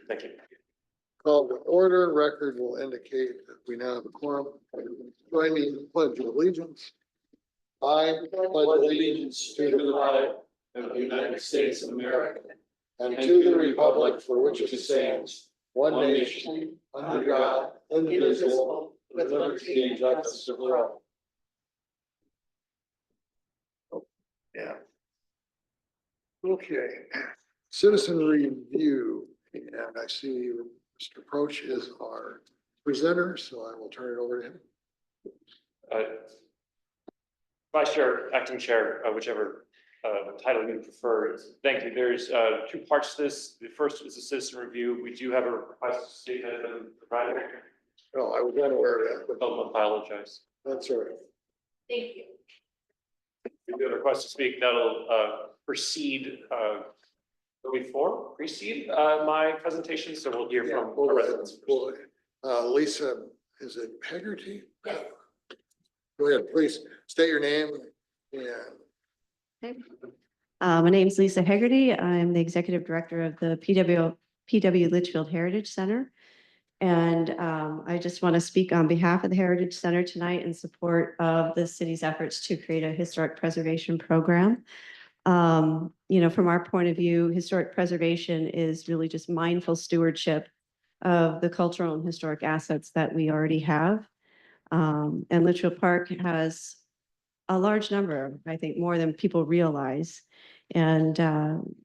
Thank you. Call to order. Record will indicate that we now have a quorum. Join me in the pledge of allegiance. I pledge allegiance to the flag of the United States of America and to the republic for which it stands, one nation, under God, indivisible, with liberty and justice for all. Yeah. Okay. Citizen review, and I see Mr. Proch is our presenter, so I will turn it over to him. Vice Chair, Acting Chair, whichever title you prefer. Thank you. There's two parts to this. The first is a citizen review. We do have a request to state that the provider. No, I was unaware of that, but Oh, I apologize. that's all right. Thank you. We have a request to speak that'll precede my presentation. So we'll hear from Go the ahead. residents. Lisa, is it Hegarty? Go ahead, please state your name and My name is Lisa Hegarty. I'm the Executive Director of the PW Litchfield Heritage Center. And I just want to speak on behalf of the Heritage Center tonight in support of the city's efforts to create a historic preservation program. From our point of view, historic preservation is really just mindful stewardship of the cultural and historic assets that we already have. And Litchfield Park has a large number, I think more than people realize. And,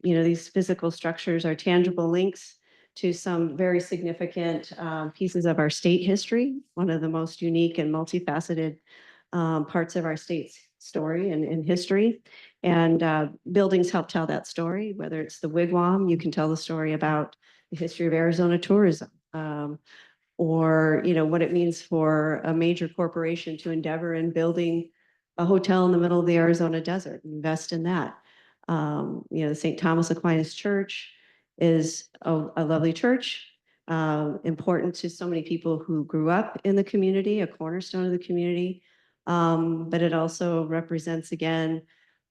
these physical structures are tangible links to some very significant pieces of our state history, one of the most unique and multifaceted parts of our state's story and history. And buildings help tell that story, whether it's the Wigwam, you can tell the story about the history of Arizona tourism. Or what it means for a major corporation to endeavor in building a hotel in the middle of the Arizona desert, invest in that. The St. Thomas Aquinas Church is a lovely church, important to so many people who grew up in the community, a cornerstone of the community. But it also represents, again,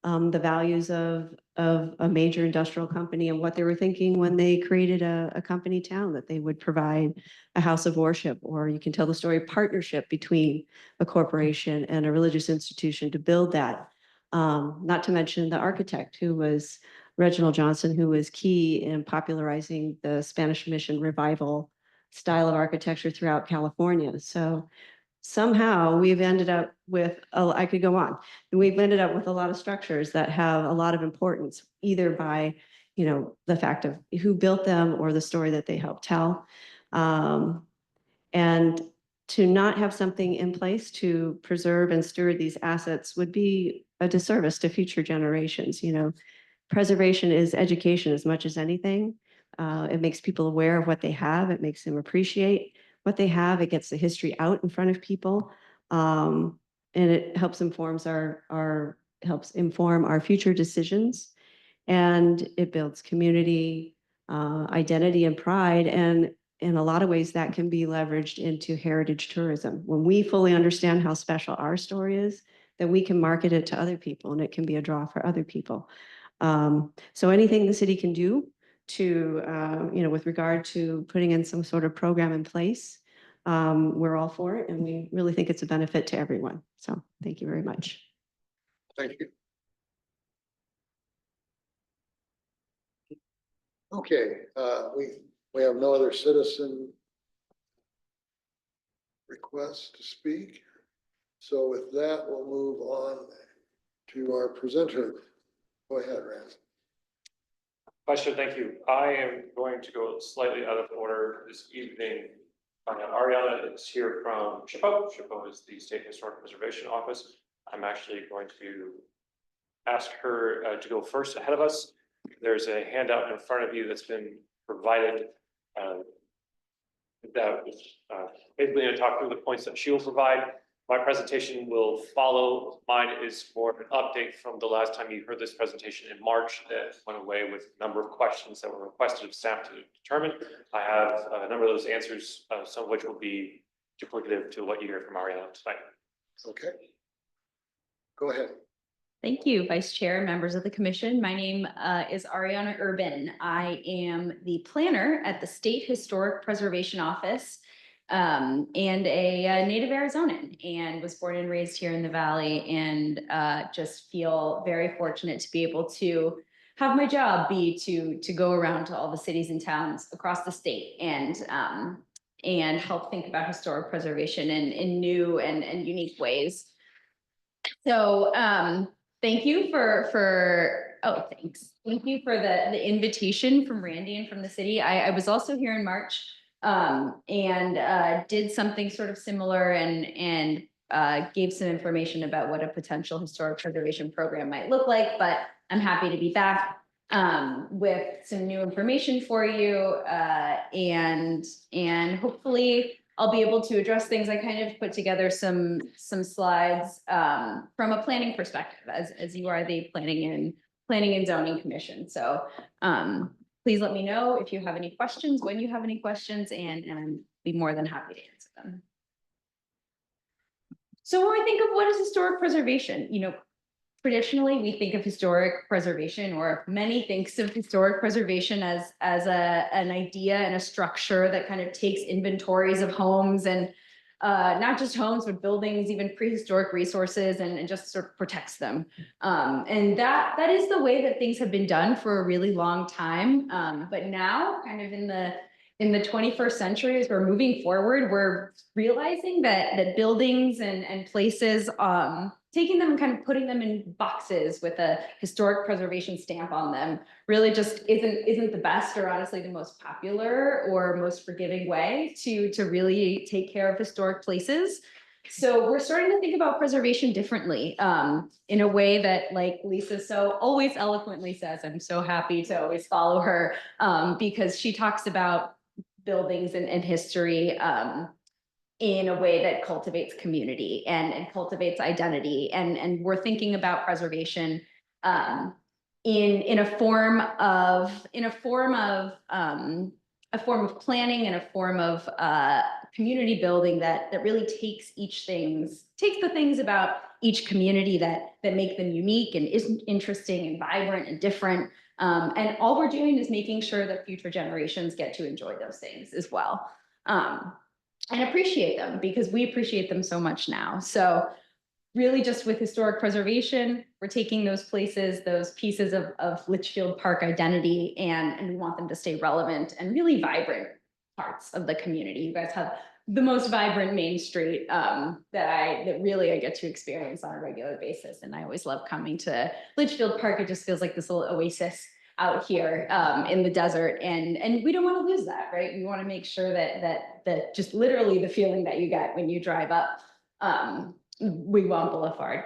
the values of a major industrial company and what they were thinking when they created a company town, that they would provide a house of worship, or you can tell the story of partnership between a corporation and a religious institution to build that. Not to mention the architect, who was Reginald Johnson, who was key in popularizing the Spanish Mission revival style of architecture throughout California. So somehow we've ended up with, I could go on, and we've ended up with a lot of structures that have a lot of importance, either by, the fact of who built them or the story that they helped tell. And to not have something in place to preserve and steward these assets would be a disservice to future generations. Preservation is education as much as anything. It makes people aware of what they have. It makes them appreciate what they have. It gets the history out in front of people. And it helps inform our future decisions. And it builds community, identity and pride. And in a lot of ways that can be leveraged into heritage tourism. When we fully understand how special our story is, then we can market it to other people and it can be a draw for other people. So anything the city can do to, with regard to putting in some sort of program in place, we're all for it. And we really think it's a benefit to everyone. So thank you very much. thank you. Okay, we have no other citizen requests to speak. So with that, we'll move on to our presenter. Go ahead, Rand. Vice Chair, thank you. I am going to go slightly out of order this evening. Ariana is here from SHPO. SHPO is the State Historic Preservation Office. I'm actually going to ask her to go first ahead of us. There's a handout in front of you that's been provided that was basically going to talk through the points that she will provide. My presentation will follow. Mine is more of an update from the last time you heard this presentation in March that went away with a number of questions that were requested of staff to determine. I have a number of those answers, some of which will be duplicative to what you hear from Ariana tonight. Okay. Go ahead. Thank you, Vice Chair, members of the commission. My name is Ariana Urban. I am the planner at the State Historic Preservation Office and a native Arizonan, and was born and raised here in the Valley, and just feel very fortunate to be able to have my job be to go around to all the cities and towns across the state and help think about historic preservation in new and unique ways. So thank you thanks. Thank you for the invitation from Randy and from the city. I was also here in March and did something sort of similar and gave some information about what a potential historic preservation program might look like, but I'm happy to be back with some new information for you and hopefully I'll be able to address things. I kind of put together some slides from a planning perspective, as you are the planning and zoning commission. So please let me know if you have any questions, when you have any questions, and I'd be more than happy to answer them. So when we think of what is historic preservation, traditionally we think of historic preservation, or many thinks of historic preservation as an idea and a structure that kind of takes inventories of homes and not just homes, but buildings, even prehistoric resources, and just sort of protects them. And that is the way that things have been done for a really long time. But now, kind of in the 21st century, as we're moving forward, we're realizing that buildings and places, taking them and kind of putting them in boxes with a historic preservation stamp on them really just isn't the best, or honestly the most popular or most forgiving way to really take care of historic places. So we're starting to think about preservation differently in a way that, like Lisa so always eloquently says, I'm so happy to always follow her because she talks about buildings and history in a way that cultivates community and cultivates identity. And we're thinking about preservation in a form of planning and a form of community building that really takes the things about each community that make them unique and isn't interesting and vibrant and different. And all we're doing is making sure that future generations get to enjoy those things as well. And appreciate them, because we appreciate them so much now. So really just with historic preservation, we're taking those places, those pieces of Litchfield Park identity, and we want them to stay relevant and really vibrant parts of the community. You guys have the most vibrant Main Street that really I get to experience on a regular basis. And I always love coming to Litchfield Park. It just feels like this little oasis out here in the desert, and we don't want to lose that, right? We want to make sure that just literally the feeling that you get when you drive up Wigwam Boulevard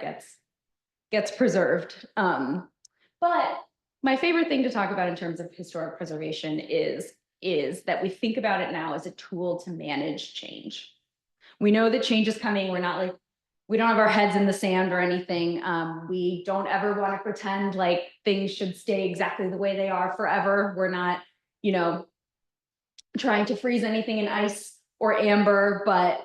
gets preserved. But my favorite thing to talk about in terms of historic preservation is that we think about it now as a tool to manage change. We know that change is coming. We don't have our heads in the sand or anything. We don't ever want to pretend like things should stay exactly the way they are forever. We're not, trying to freeze anything in ice or amber, but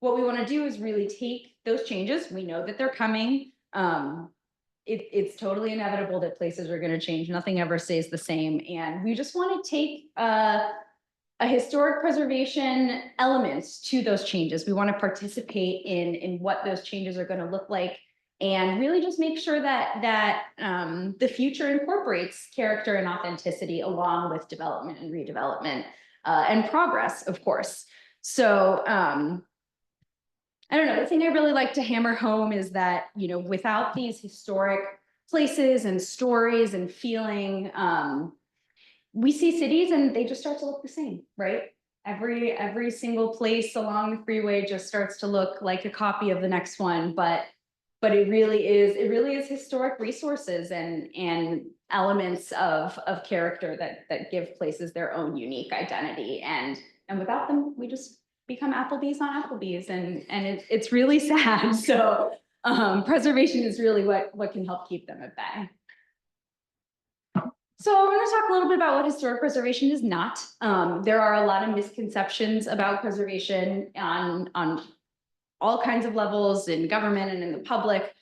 what we want to do is really take those changes. We know that they're coming. It's totally inevitable that places are going to change. Nothing ever stays the same. And we just want to take a historic preservation elements to those changes. We want to participate in what those changes are going to look like, and really just make sure that the future incorporates character and authenticity along with development and redevelopment and progress, of course. So I don't know, the thing I really like to hammer home is that, without these historic places and stories and feeling, we see cities and they just start to look the same, right? Every single place along the freeway just starts to look like a copy of the next one, but it really is historic resources and elements of character that give places their own unique identity. And without them, we just become Applebee's on Applebee's, and it's really sad. So preservation is really what can help keep them at bay. So I want to talk a little bit about what historic preservation is not. There are a lot of misconceptions about preservation on all kinds of levels in government and in the public.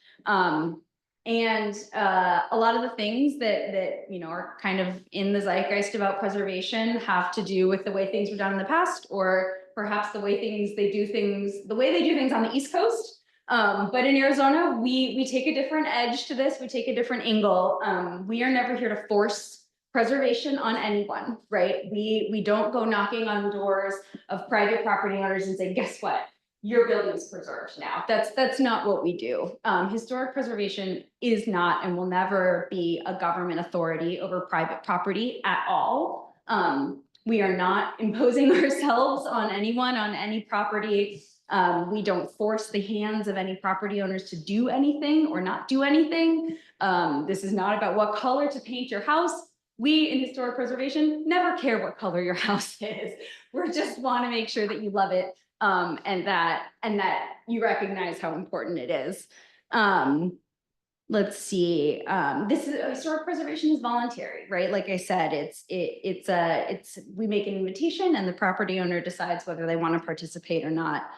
And a lot of the things that you know are kind of in the zeitgeist about preservation have to do with the way things were done in the past, or perhaps the way they do things on the East Coast. But in Arizona, we take a different edge to this. We take a different angle. We are never here to force preservation on anyone, right? We don't go knocking on doors of private property owners and say, guess what? Your building's preserved now. That's not what we do. Historic preservation is not and will never be a government authority over private property at all. We are not imposing ourselves on anyone on any property. We don't force the hands of any property owners to do anything or not do anything. This is not about what color to paint your house. We in historic preservation never care what color your house is. We just want to make sure that you love it. And that you recognize how important it is. Let's see. This is historic preservation is voluntary, right? Like I said, we make an invitation and the property owner decides whether they want to participate or not.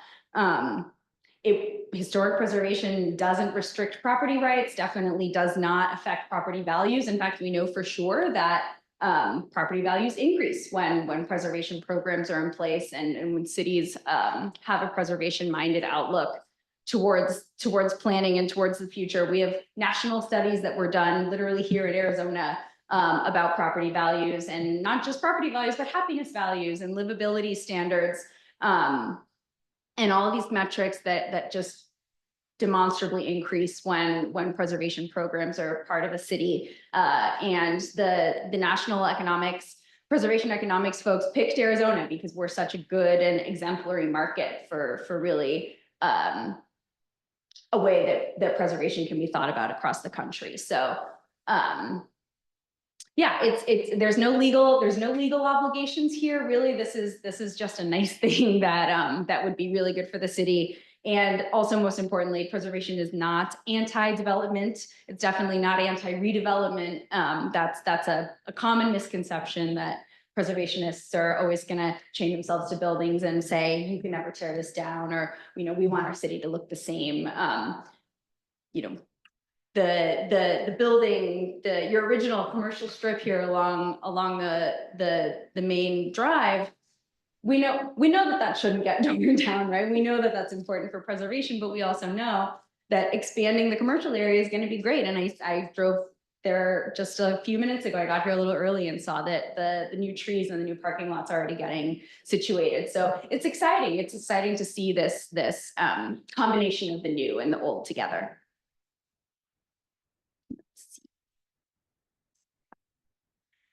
Historic preservation doesn't restrict property rights, definitely does not affect property values. In fact, we know for sure that property values increase when preservation programs are in place and when cities have a preservation minded outlook towards planning and towards the future. We have national studies that were done literally here in Arizona about property values, and not just property values, but happiness values and livability standards, and all of these metrics that just demonstrably increase when preservation programs are part of a city. And the national preservation economics folks picked Arizona because we're such a good and exemplary market for really a way that preservation can be thought about across the country. So yeah, there's no legal obligations here. Really, this is just a nice thing that would be really good for the city. And also, most importantly, preservation is not anti-development. It's definitely not anti-redevelopment. That's a common misconception that preservationists are always going to chain themselves to buildings and say, you can never tear this down, or, you know, we want our city to look the same. You know, the building, your original commercial strip here along the main drive, we know that shouldn't get torn down, right? We know that that's important for preservation, but we also know that expanding the commercial area is going to be great. And I drove there just a few minutes ago. I got here a little early and saw that the new trees and the new parking lots already getting situated. So it's exciting. It's exciting to see this combination of the new and the old together.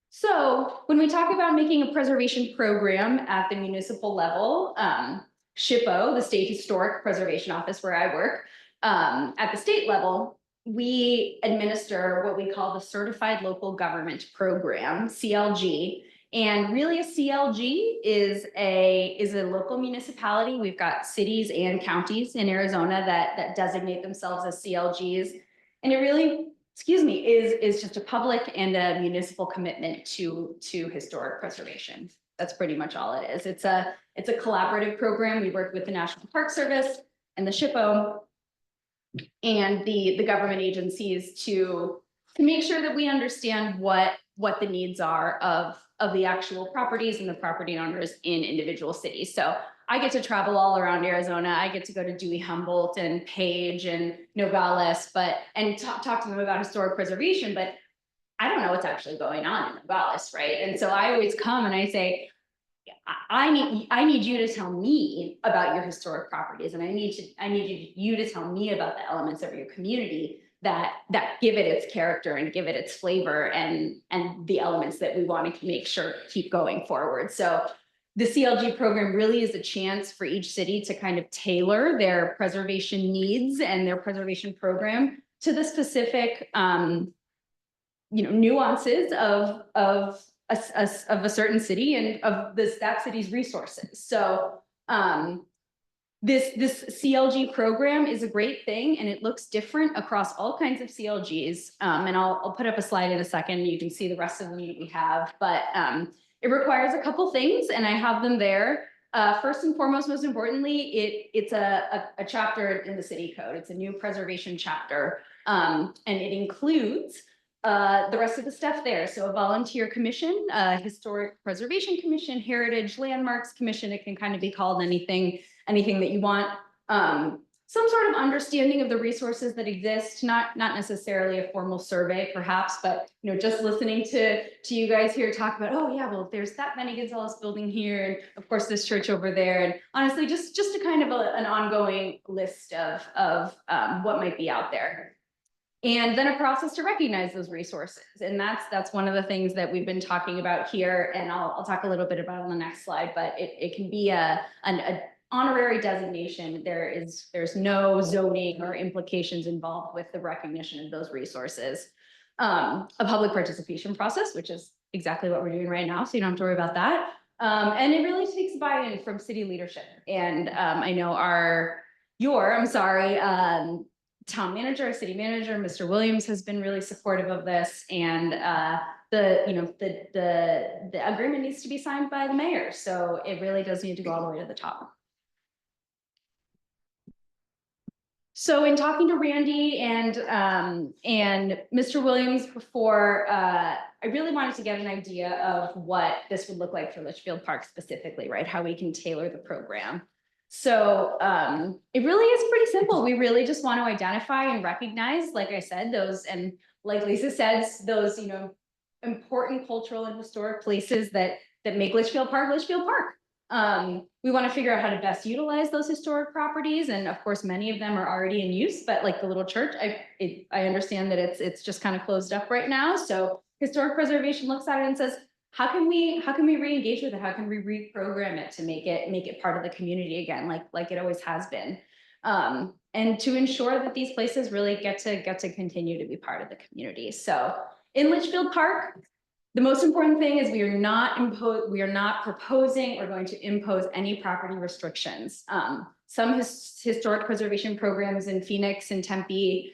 So when we talk about making a preservation program at the municipal level, SHPO, the State Historic Preservation Office where I work, at the state level, we administer what we call the Certified Local Government Program, CLG. And really a CLG is a local municipality. We've got cities and counties in Arizona that designate themselves as CLGs. And it really, is just a public and a municipal commitment to historic preservation. That's pretty much all it is. It's a collaborative program. We work with the National Park Service and the SHPO and the government agencies to make sure that we understand what the needs are of the actual properties and the property owners in individual cities. So I get to travel all around Arizona. I get to go to Dewey, Humboldt, and Page and Nogales, and talk to them about historic preservation, but I don't know what's actually going on in Nogales, right? And so I always come and I say, I need you to tell me about your historic properties, and I need you to tell me about the elements of your community that give it its character and give it its flavor and the elements that we want to make sure keep going forward. So the CLG program really is a chance for each city to kind of tailor their preservation needs and their preservation program to the specific, nuances of a certain city and of that city's resources. So this CLG program is a great thing, and it looks different across all kinds of CLGs. And I'll put up a slide in a second. You can see the rest of them that we have, but it requires a couple things, and I have them there. First and foremost, most importantly, it's a chapter in the city code. It's a new preservation chapter. And it includes the rest of the stuff there. So a volunteer commission, historic preservation commission, heritage landmarks commission, it can kind of be called anything that you want. Some sort of understanding of the resources that exist, not necessarily a formal survey perhaps, but just listening to you guys here talk about, oh yeah, well, there's that Benny Gonzalez building here, and of course this church over there, and honestly, just a kind of an ongoing list of what might be out there. And then a process to recognize those resources. And that's one of the things that we've been talking about here. And I'll talk a little bit about it on the next slide, but it can be an honorary designation. There's no zoning or implications involved with the recognition of those resources. A public participation process, which is exactly what we're doing right now, so you don't have to worry about that. And it really takes buy-in from city leadership. And I know town manager, our city manager, Mr. Williams, has been really supportive of this, and the agreement needs to be signed by the mayor, so it really does need to go all the way to the top. So in talking to Randy and Mr. Williams before, I really wanted to get an idea of what this would look like for Litchfield Park specifically, right? How we can tailor the program. So it really is pretty simple. We really just want to identify and recognize, like I said, those, and like Lisa says, those, important cultural and historic places that make Litchfield Park, Litchfield Park. We want to figure out how to best utilize those historic properties. And of course, many of them are already in use, but like the little church, I understand that it's just kind of closed up right now. So historic preservation looks at it and says, how can we re-engage with it? How can we reprogram it to make it part of the community again, like it always has been? And to ensure that these places really get to continue to be part of the community. So in Litchfield Park, the most important thing is we are not proposing or going to impose any property restrictions. Some historic preservation programs in Phoenix and Tempe,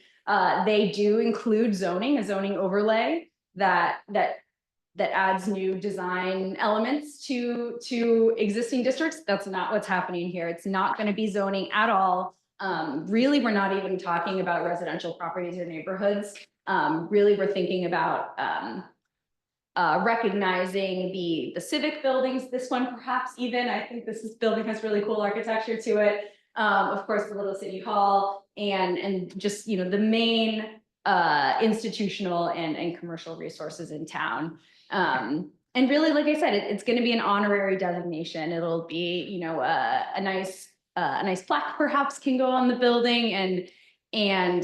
they do include a zoning overlay that adds new design elements to existing districts. That's not what's happening here. It's not going to be zoning at all. Really, we're not even talking about residential properties or neighborhoods. Really, we're thinking about recognizing the civic buildings. This one, perhaps even, I think building has really cool architecture to it. Of course, the Little City Hall and just, the main institutional and commercial resources in town. And really, like I said, it's going to be an honorary designation. It'll be, a nice plaque perhaps can go on the building, and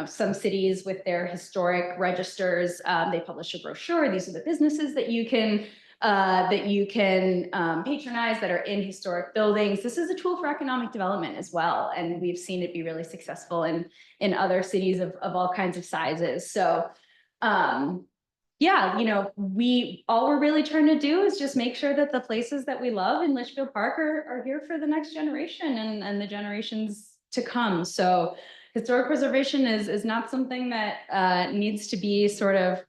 some cities with their historic registers, they publish a brochure. These are the businesses that you can patronize that are in historic buildings. This is a tool for economic development as well, and we've seen it be really successful in other cities of all kinds of sizes. So yeah, all we're really trying to do is just make sure that the places that we love in Litchfield Park are here for the next generation and the generations to come. So historic preservation is not something that needs to be sort of,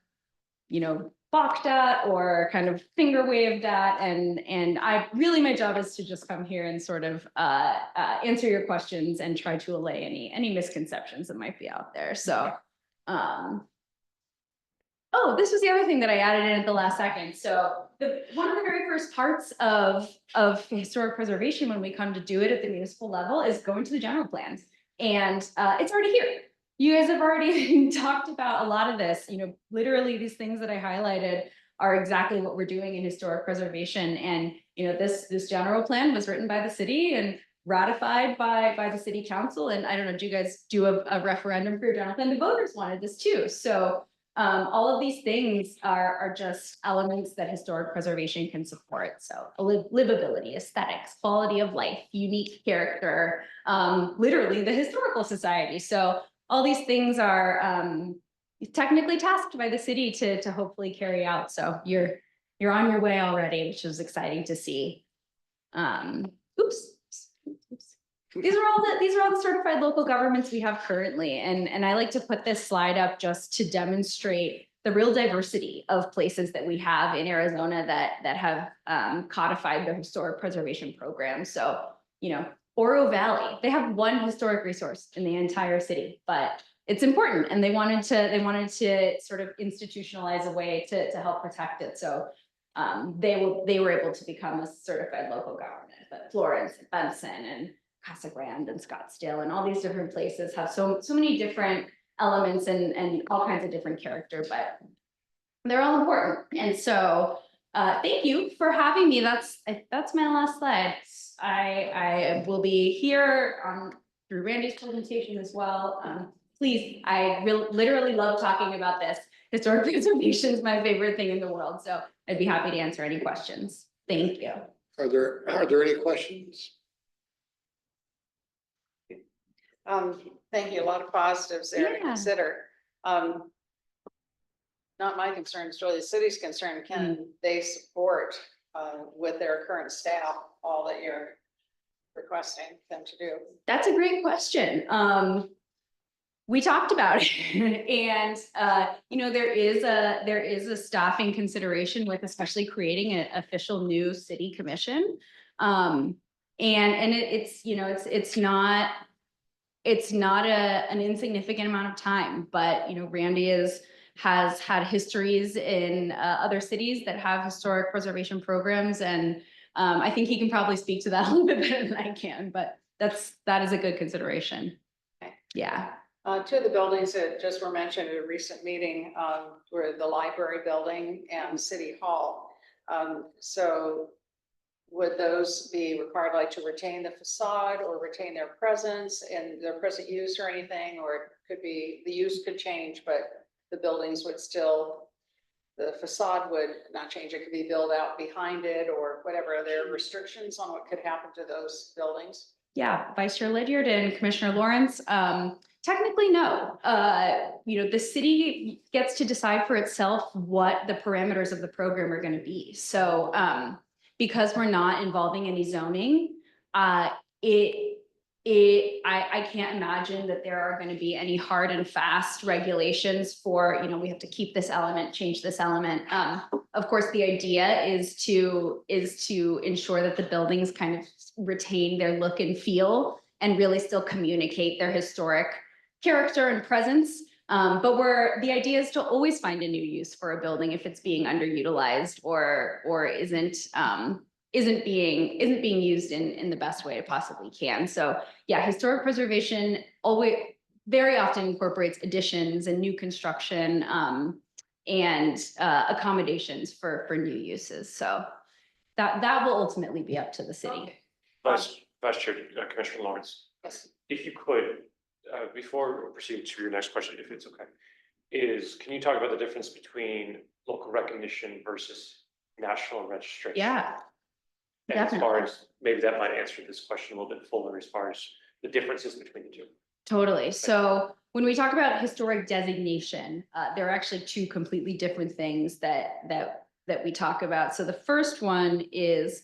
balked at or kind of finger waved at. And my job is to just come here and sort of answer your questions and try to allay any misconceptions that might be out there. So, oh, this was the other thing that I added in at the last second. So one of the very first parts of historic preservation when we come to do it at the municipal level is going to the general plans. And it's already here. You guys have already talked about a lot of this. Literally these things that I highlighted are exactly what we're doing in historic preservation. And this general plan was written by the city and ratified by the city council. And I don't know, do you guys do a referendum for your general plan? The voters wanted this too. So all of these things are just elements that historic preservation can support. So livability, aesthetics, quality of life, unique character, literally the historical society. So all these things are technically tasked by the city to hopefully carry out. So you're on your way already, which is exciting to see. Oops. These are all the certified local governments we have currently. And I like to put this slide up just to demonstrate the real diversity of places that we have in Arizona that have codified the historic preservation program. So, Oro Valley, they have one historic resource in the entire city, but it's important, and they wanted to sort of institutionalize a way to help protect it. So they were able to become a certified local government, but Florence and Benson and Casa Grande and Scottsdale and all these different places have so many different elements and all kinds of different character, but they're all important. And so thank you for having me. That's my last slide. I will be here through Randy's presentation as well. Please, I literally love talking about this. Historic preservation is my favorite thing in the world. So I'd be happy to answer any questions. Thank you. Are there any questions? Thank you. A lot of positives there to Yeah. consider. Not my concern, it's really the city's concern. Can they support with their current staff all that you're requesting them to do? That's a great question. We talked about it and, you know, there is a staffing consideration with especially creating an official new city commission. And it's, you know, it's not an insignificant amount of time, but, you know, Randy has had histories in other cities that have historic preservation programs. And I think he can probably speak to that a little bit better than I can, but that is a good consideration. Okay. Yeah. Two of the buildings that just were mentioned at a recent meeting were the library building and City Hall. So would those be required like to retain the facade or retain their presence and their present use or anything? Or it could be, the use could change, but the buildings would still, the facade would not change. It could be built out behind it or whatever. Are there restrictions on what could happen to those buildings? Yeah, Vice Chair Lydiard and Commissioner Lawrence, technically, no. You know, the city gets to decide for itself what the parameters of the program are going to be. So because we're not involving any zoning, I can't imagine that there are going to be any hard and fast regulations for, you know, we have to keep this element, change this element. Of course, the idea is to ensure that the buildings kind of retain their look and feel and really still communicate their historic character and presence. But the idea is to always find a new use for a building if it's being underutilized or isn't being used in the best way it possibly can. So yeah, historic preservation always very often incorporates additions and new construction and accommodations for new uses. So that will ultimately be up to the city. Vice Chair, Commissioner Lawrence, Yes. if you could, before we proceed to your next question, if it's okay, can you talk about the difference between local recognition versus national registration? Yeah. And as far as, maybe that might answer this question a little bit fuller as far as the differences between the two. Totally. So when we talk about historic designation, there are actually two completely different things that we talk about. So the first one is,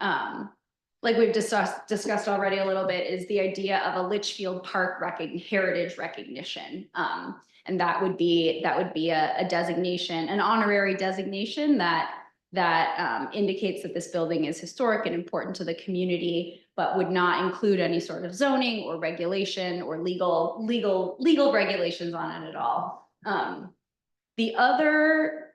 like we've discussed already a little bit, is the idea of a Litchfield Park heritage recognition. And that would be a designation, an honorary designation that indicates that this building is historic and important to the community, but would not include any sort of zoning or regulation or legal regulations on it at all. The other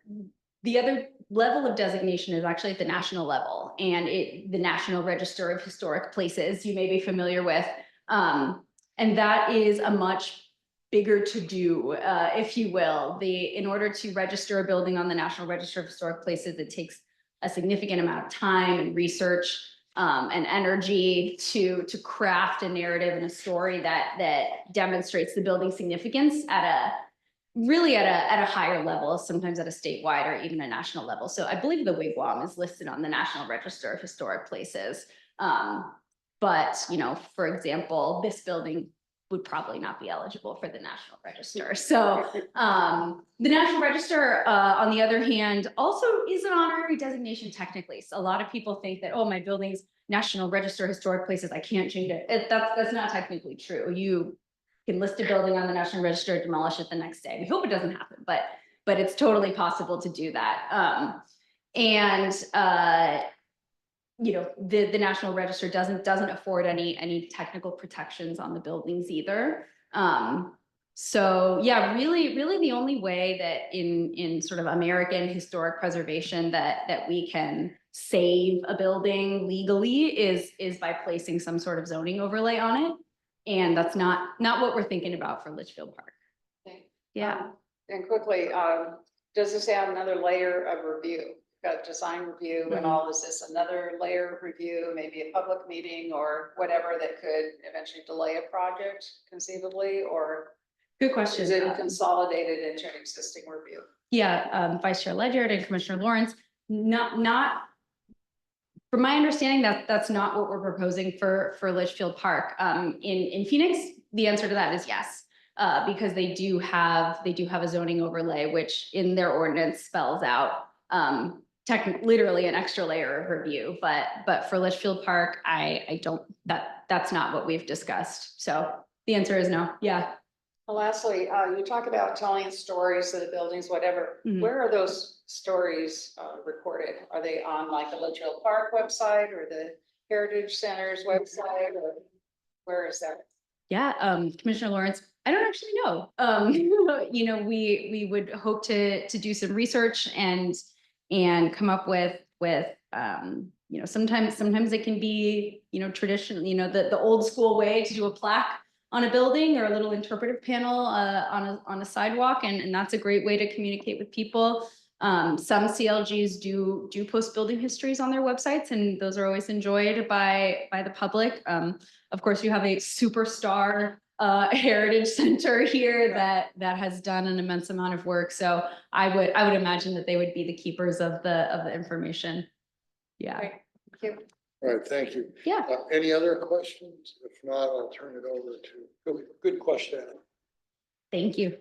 level of designation is actually at the national level, and the National Register of Historic Places you may be familiar with. And that is a much bigger to do, if you will. In order to register a building on the National Register of Historic Places, it takes a significant amount of time and research and energy to craft a narrative and a story that demonstrates the building's significance at a higher level, sometimes at a statewide or even a national level. So I believe the Wigwam is listed on the National Register of Historic Places. But, you know, for example, this building would probably not be eligible for the National Register. So the National Register, on the other hand, also is an honorary designation technically. So a lot of people think that, oh, my building's National Register of Historic Places, I can't change it. That's not technically true. You can list a building on the National Register, demolish it the next day. We hope it doesn't happen, but it's totally possible to do that. You know, the National Register doesn't afford any technical protections on the buildings either. So yeah, really the only way that in sort of American historic preservation that we can save a building legally is by placing some sort of zoning overlay on it. And that's not what we're thinking about for Litchfield Park. Okay. Yeah. And quickly, does this add another layer of review? Got design review and all this, is another layer of review, maybe a public meeting or whatever that could eventually delay a project conceivably, or Good question. is it consolidated into an existing review? Yeah, Vice Chair Ledyard and Commissioner Lawrence, not, from my understanding, that's not what we're proposing for Litchfield Park. In Phoenix, the answer to that is yes. Because they do have a zoning overlay, which in their ordinance spells out literally an extra layer of review. But for Litchfield Park, I don't, that's not what we've discussed. So the answer is no. Yeah. Well, lastly, you talk about telling stories of the buildings, whatever. Mhm. Where are those stories recorded? Are they on like the Litchfield Park website or the Heritage Center's website, or where is that? Yeah, Commissioner Lawrence, I don't actually know. You know, we would hope to do some research and come up with you know, sometimes it can be, you know, traditional, you know, the old school way to do a plaque on a building or a little interpretive panel on a sidewalk, and that's a great way to communicate with people. Some CLGs do post building histories on their websites, and those are always enjoyed by the public. Of course, you have a superstar heritage center here that has done an immense amount of work. So I would imagine that they would be the keepers of the information. Yeah. Great. Thank you. All right, thank you. Yeah. Any other questions? If not, I'll turn it over to, good question. Thank you.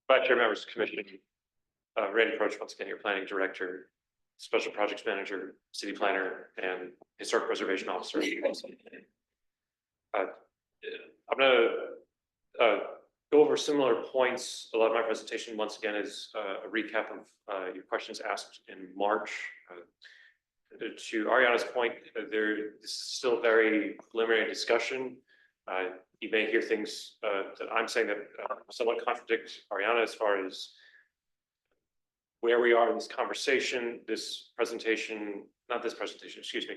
Vice Chair, members of the commission, Randy Proch, once again, your planning director, special projects manager, city planner, and historic preservation officer. I'm gonna go over similar points. A lot of my presentation, once again, is a recap of your questions asked in March. To Ariana's point, this is still a very preliminary discussion. You may hear things that I'm saying that somewhat contradict Ariana as far as where we are in this conversation. This presentation, not this presentation, excuse me.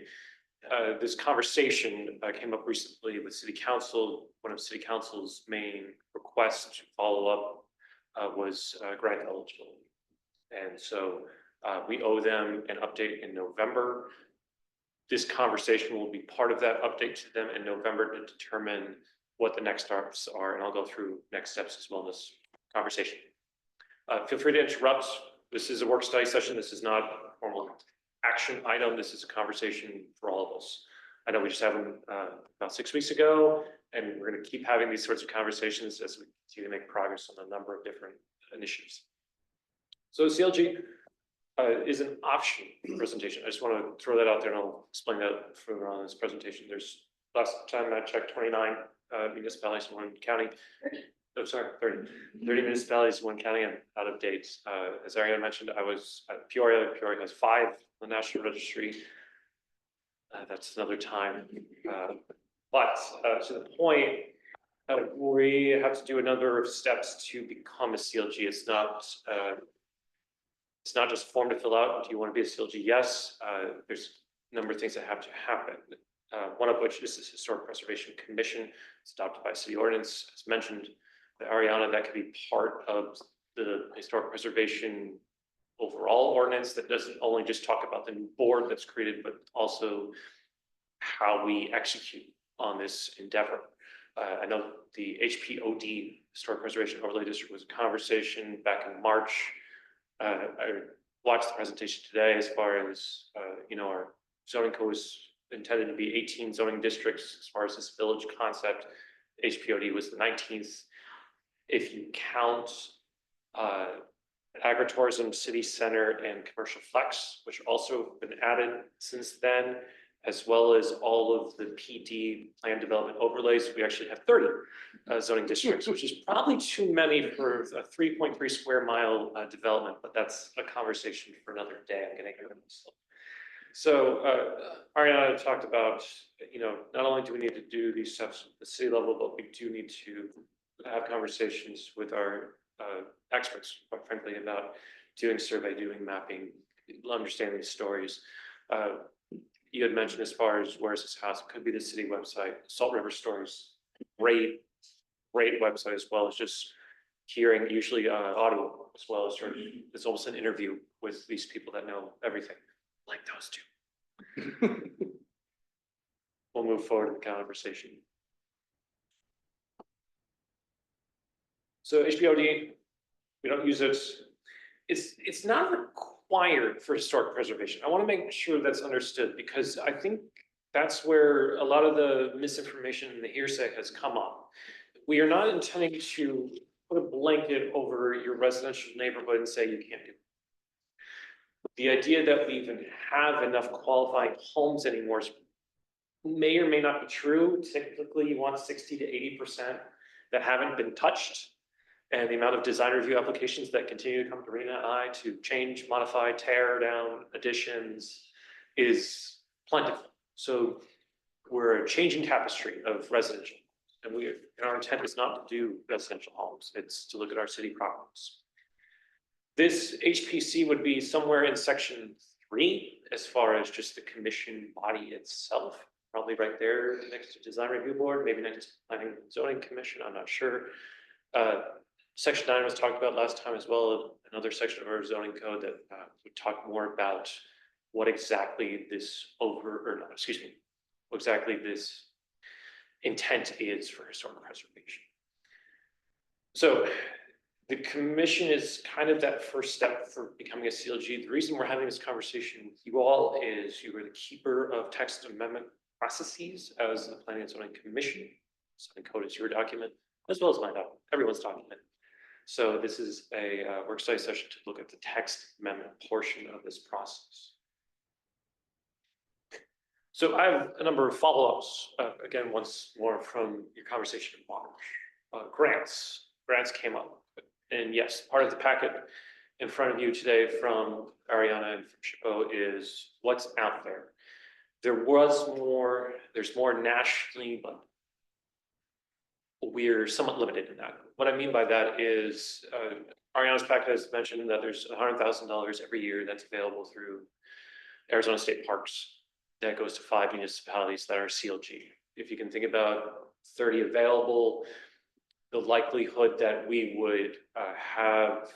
This conversation came up recently with City Council. One of City Council's main requests to follow up was grant eligibility. And so we owe them an update in November. This conversation will be part of that update to them in November to determine what the next steps are. And I'll go through next steps as well in this conversation. Feel free to interrupt. This is a work study session. This is not a formal action item. This is a conversation for all of us. I know we just had them about 6 weeks ago, and we're going to keep having these sorts of conversations as we continue to make progress on a number of different initiatives. So CLG is an option presentation. I just want to throw that out there, and I'll explain that further on in this presentation. There's last time I checked 29 municipalities in one county. Oh, sorry, 30 municipalities in one county. I'm out of date. As Ariana mentioned, I was at Peoria. Peoria has 5 on the National Registry. That's another time. But to the point, we have to do a number of steps to become a CLG. It's not just a form to fill out. Do you want to be a CLG? Yes. There's a number of things that have to happen. One of which is this Historic Preservation Commission. It's adopted by city ordinance, as mentioned by Ariana. That could be part of the historic preservation overall ordinance that doesn't only just talk about the new board that's created, but also how we execute on this endeavor. I know the HPOD, Historic Preservation Overlay District, was a conversation back in March. I watched the presentation today as far as, you know, our zoning code is intended to be 18 zoning districts as far as this village concept. HPOD was the 19th. If you count agritourism, city center, and commercial flex, which also have been added since then, as well as all of the PD plan development overlays. We actually have 30 zoning districts, which is probably too many for a 3.3 square mile development, but that's a conversation for another day. I'm getting ahead of myself. So Ariana talked about, not only do we need to do these steps at the city level, but we do need to have conversations with our experts, quite frankly, about doing survey, doing mapping, understanding the stories. You had mentioned as far as where's this house, it could be the city website, Salt River Stories, great website, as well as just hearing usually audio, as well as sort of, it's almost an interview with these people that know everything, like those two. We'll move forward in the conversation. So HPOD, we don't use it. It's not required for historic preservation. I want to make sure that's understood, because I think that's where a lot of the misinformation and the hearsay has come up. We are not intending to put a blanket over your residential neighborhood and say you can't do it. The idea that we even have enough qualifying homes anymore may or may not be true. Typically, you want 60 to 80% that haven't been touched. And the amount of design review applications that continue to come to Rena and I to change, modify, tear down additions is plentiful. So we're a changing tapestry of residential. And our intent is not to do residential homes. It's to look at our city properties. This HPC would be somewhere in section 3, as far as just the commission body itself, probably right there next to design review board, maybe next to planning and zoning commission, I'm not sure. Section 9 was talked about last time as well, another section of our zoning code that would talk more about what exactly this what exactly this intent is for historic preservation. So the commission is kind of that first step for becoming a CLG. The reason we're having this conversation with you all is you are the keeper of text amendment processes as the Planning and Zoning Commission. Zoning code is your document, as well as my document, everyone's document. So this is a work study session to look at the text amendment portion of this process. So I have a number of follow-ups, again, once more from your conversation in March. Grants came up. And yes, part of the packet in front of you today from Ariana and from SHPO is what's out there. There's more nationally, but we're somewhat limited in that. What I mean by that is Ariana's packet has mentioned that there's $100,000 every year that's available through Arizona State Parks that goes to 5 municipalities that are CLG. If you can think about 30 available, the likelihood that we would have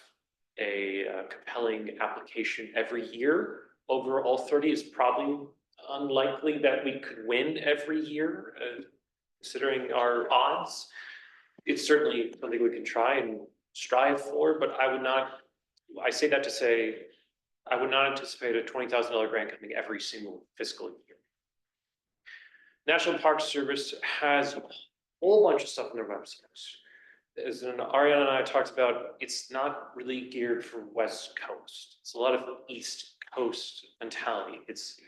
a compelling application every year over all 30 is probably unlikely that we could win every year, considering our odds. It's certainly something we can try and strive for, but I say that to say, I would not anticipate a $20,000 grant coming every single fiscal year. National Park Service has a whole bunch of stuff on their websites. As Ariana and I talked about, it's not really geared for West Coast. It's a lot of East Coast mentality. It's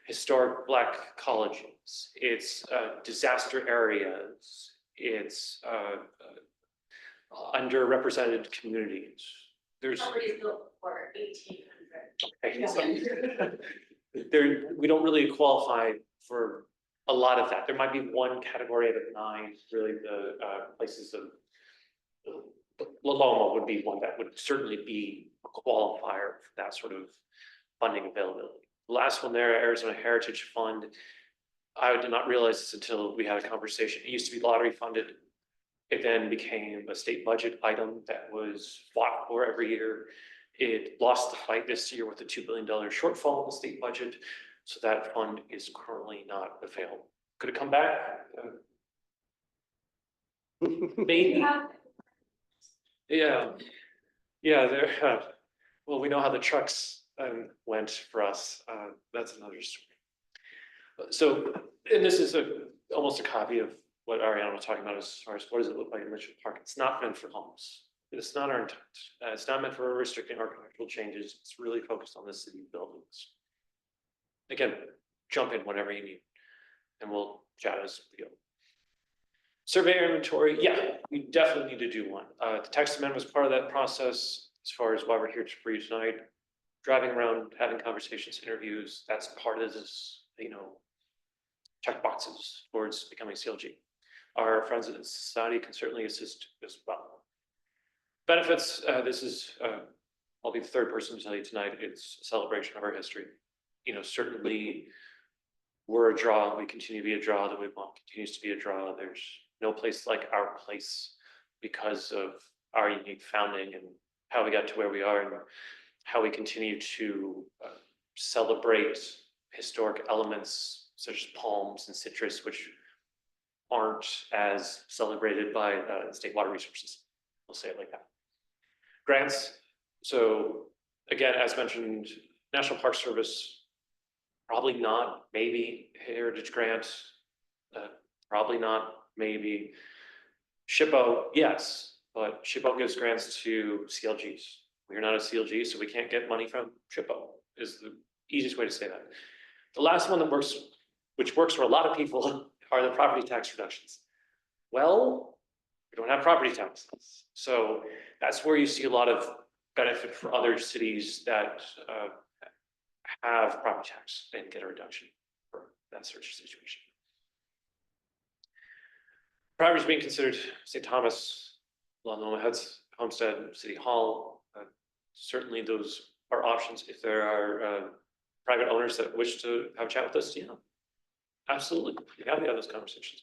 historic Black colleges. It's disaster areas. It's underrepresented communities. There's properties built before 1800. We don't really qualify for a lot of that. There might be one category out of 9, really the places of Loma would be one that would certainly be a qualifier for that sort of funding availability. The last one there, Arizona Heritage Fund. I did not realize this until we had a conversation. It used to be lottery funded. It then became a state budget item that was fought for every year. It lost the fight this year with a $2 billion shortfall in the state budget. So that fund is currently not available. Could it come back? Maybe. Yeah. Well, we know how the trucks went for us. That's another story. So, and this is almost a copy of what Ariana was talking about as far as what does it look like in Litchfield Park. It's not meant for homes. It's not our intent. It's not meant for restricting architectural changes. It's really focused on the city buildings. Again, jump in whenever you need, and we'll chat as we go. Survey inventory, yeah, we definitely need to do one. The text amendment was part of that process as far as why we're here for you tonight. Driving around, having conversations, interviews, that's part of this, check boxes towards becoming CLG. Our friends at the society can certainly assist as well. Benefits, this is, I'll be the third person to tell you tonight, it's a celebration of our history. Certainly we're a draw, we continue to be a draw, the Wigwam continues to be a draw. There's no place like our place because of our unique founding and how we got to where we are and how we continue to celebrate historic elements such as palms and citrus, which aren't as celebrated by state water resources. We'll say it like that. Grants. So again, as mentioned, National Park Service, probably not, maybe Heritage Grant, probably not, maybe. SHPO, yes, but SHPO gives grants to CLGs. We're not a CLG, so we can't get money from SHPO, is the easiest way to say that. The last one that works, which works for a lot of people, are the property tax reductions. Well, we don't have property taxes. So that's where you see a lot of benefit for other cities that have property tax and get a reduction for that sort of situation. Properties being considered, St. Thomas, Loma Heads, Homestead, City Hall. Certainly those are options if there are private owners that wish to have a chat with us. Yeah, absolutely. We have to have those conversations.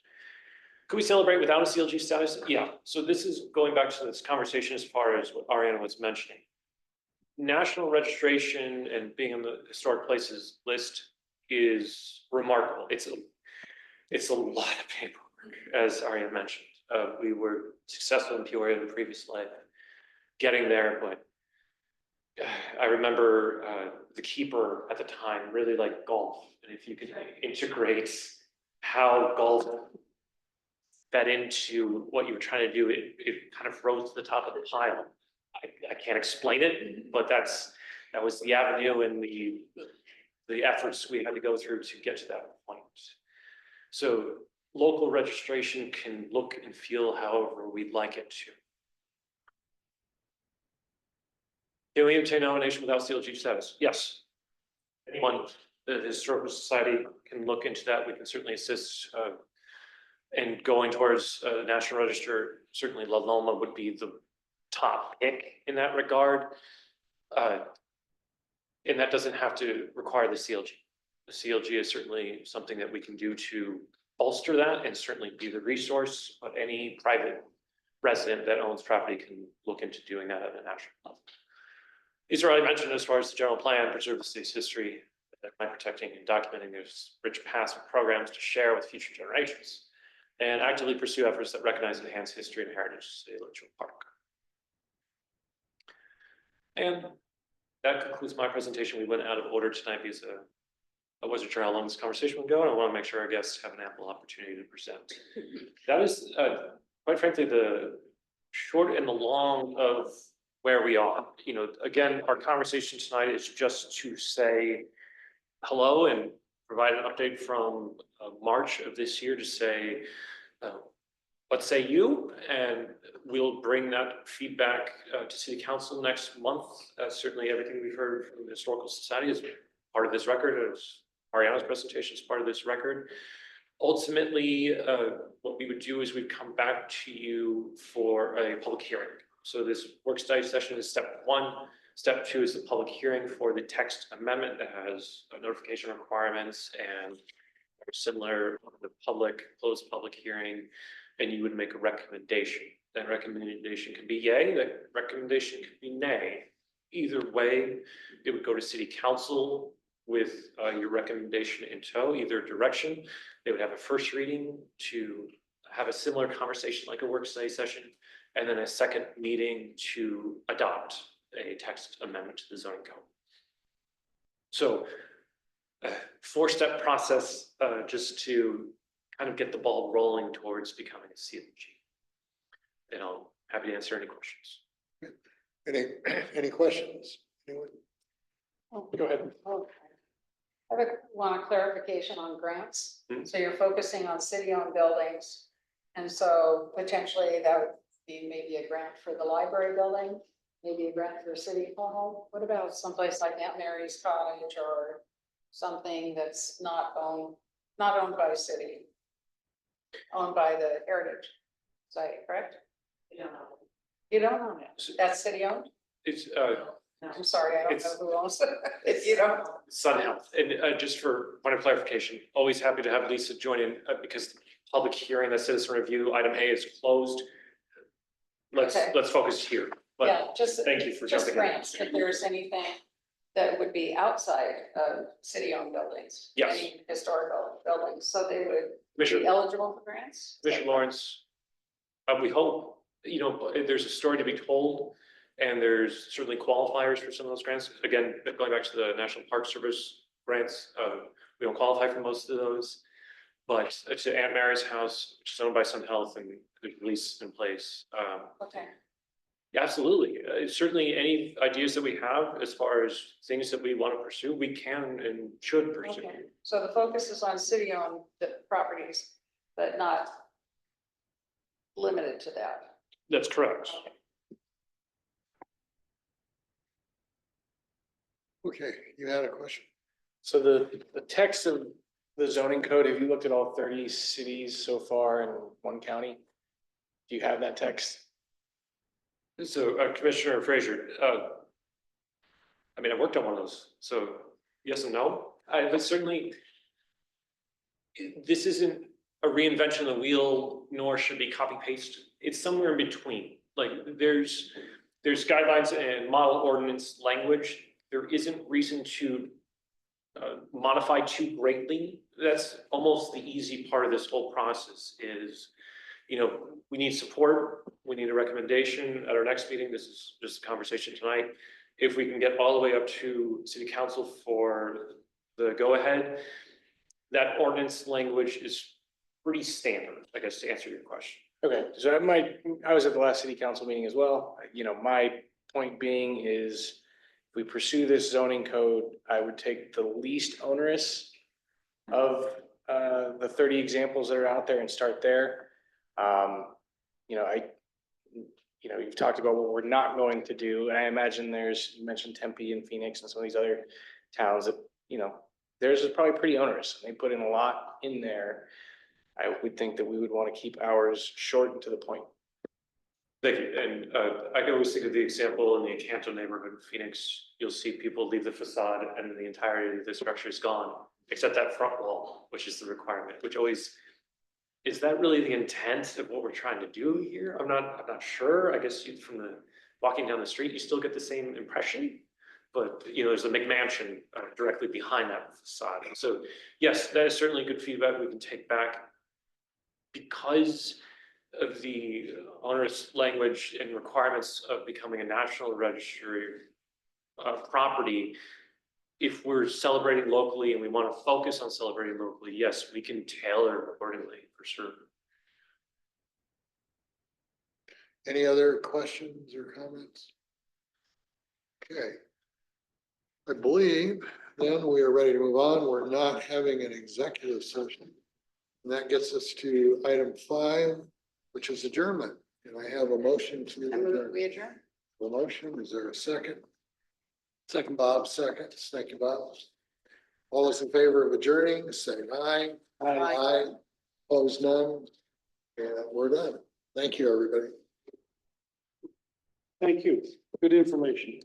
Could we celebrate without a CLG status? Yeah. So this is going back to this conversation as far as what Ariana was mentioning. National registration and being on the historic places list is remarkable. It's a lot of paperwork, as Ariana mentioned. We were successful in Peoria in the previous life, getting there, but I remember the keeper at the time really liked golf, and if you could integrate how golf fed into what you were trying to do, it kind of rose to the top of the pile. I can't explain it, but that was the avenue and the efforts we had to go through to get to that point. So local registration can look and feel however we'd like it to. Can we obtain nomination without CLG status? Yes. Anyone, the Historical Society can look into that. We can certainly assist in going towards the National Register. Certainly La Loma would be the top pick in that regard. And that doesn't have to require the CLG. The CLG is certainly something that we can do to bolster that and certainly be the resource, but any private resident that owns property can look into doing that at a national level. These are already mentioned as far as the general plan, preserve the city's history, by protecting and documenting this rich past programs to share with future generations, and actively pursue efforts that recognize and enhance history and heritage of City of Litchfield Park. And that concludes my presentation. We went out of order tonight because I wasn't sure how long this conversation would go, and I want to make sure our guests have an ample opportunity to present. That is, quite frankly, the short and the long of where we are. Again, our conversation tonight is just to say hello and provide an update from March of this year to say, what say you? And we'll bring that feedback to City Council next month. Certainly everything we've heard from the Historical Society is part of this record, as Ariana's presentation is part of this record. Ultimately, what we would do is we'd come back to you for a public hearing. So this work study session is step one. Step two is the public hearing for the text amendment that has notification requirements and similar to the closed public hearing, and you would make a recommendation. That recommendation can be yay, that recommendation could be nay. Either way, it would go to City Council with your recommendation in tow, either direction. They would have a first reading to have a similar conversation like a work study session, and then a second meeting to adopt a text amendment to the zoning code. So four-step process just to kind of get the ball rolling towards becoming a CLG. And I'm happy to answer any questions. Any questions? Anyone? Go ahead. Want a clarification on grants. Hmm. So you're focusing on city-owned buildings. And so potentially that would be maybe a grant for the library building, maybe a grant for City Hall. What about someplace like Aunt Mary's Cottage or something that's not owned by the city? Owned by the Heritage Site, correct? You don't own it. That's city-owned? It's, I'm sorry, I don't know It's- who owns it. If you don't. Sun Health, and just for point of clarification, always happy to have Lisa join in, because the public hearing, the citizen review, item A is closed. Let's Okay. focus here, but Yeah, just. thank you for Just jumping in. grants, if there's anything that would be outside of city-owned buildings. Yes. Any historical buildings, so they would be Commissioner, eligible for grants? Commissioner Lawrence, we hope, there's a story to be told, and there's certainly qualifiers for some of those grants. Again, going back to the National Park Service grants, we don't qualify for most of those. But to Aunt Mary's house, which is owned by Sun Health, and the lease in place, Okay, yeah, absolutely. Certainly any ideas that we have as far as things that we want to pursue, we can and should pursue. okay, so the focus is on city-owned properties, but not limited to that. That's correct. Okay, you had a question? So the text of the zoning code, have you looked at all 30 cities so far in one county? Do you have that text? So Commissioner Frazier, I worked on one of those, so yes and no, but certainly this isn't a reinvention of the wheel, nor should be copy paste. It's somewhere in between. Like there's guidelines and model ordinance language. There isn't reason to modify too greatly. That's almost the easy part of this whole process is, we need support. We need a recommendation at our next meeting. This is just a conversation tonight. If we can get all the way up to city council for the go-ahead, that ordinance language is pretty standard, I guess, to answer your question. Okay, so I was at the last city council meeting as well. My point being is if we pursue this zoning code, I would take the least onerous of the 30 examples that are out there and start there. You've talked about what we're not going to do, and I imagine you mentioned Tempe and Phoenix and some of these other towns that, theirs is probably pretty onerous. They put in a lot in there. I would think that we would want to keep ours short and to the point. Thank you. And I can always think of the example in the Encanto neighborhood of Phoenix. You'll see people leave the facade and the entirety of the structure is gone, except that front wall, which is the requirement, which always, is that really the intent of what we're trying to do here? I'm not sure. I guess from the walking down the street, you still get the same impression. But, there's a McMansion directly behind that facade. And so, yes, that is certainly good feedback we can take back. Because of the onerous language and requirements of becoming a national registry property, if we're celebrating locally and we want to focus on celebrating locally, yes, we can tailor accordingly for sure. Any other questions or comments? Okay. I believe then we are ready to move on. We're not having an executive session. And that gets us to item 5, which is adjournment. And I have a motion to I move adjourn. we adjourn. The motion, is there a second? Second, Bob, seconds. Thank you, Bob. All those in favor of adjourning, say aye. Aye. Opposed, none. And we're done. Thank you, everybody. Thank you. Good information.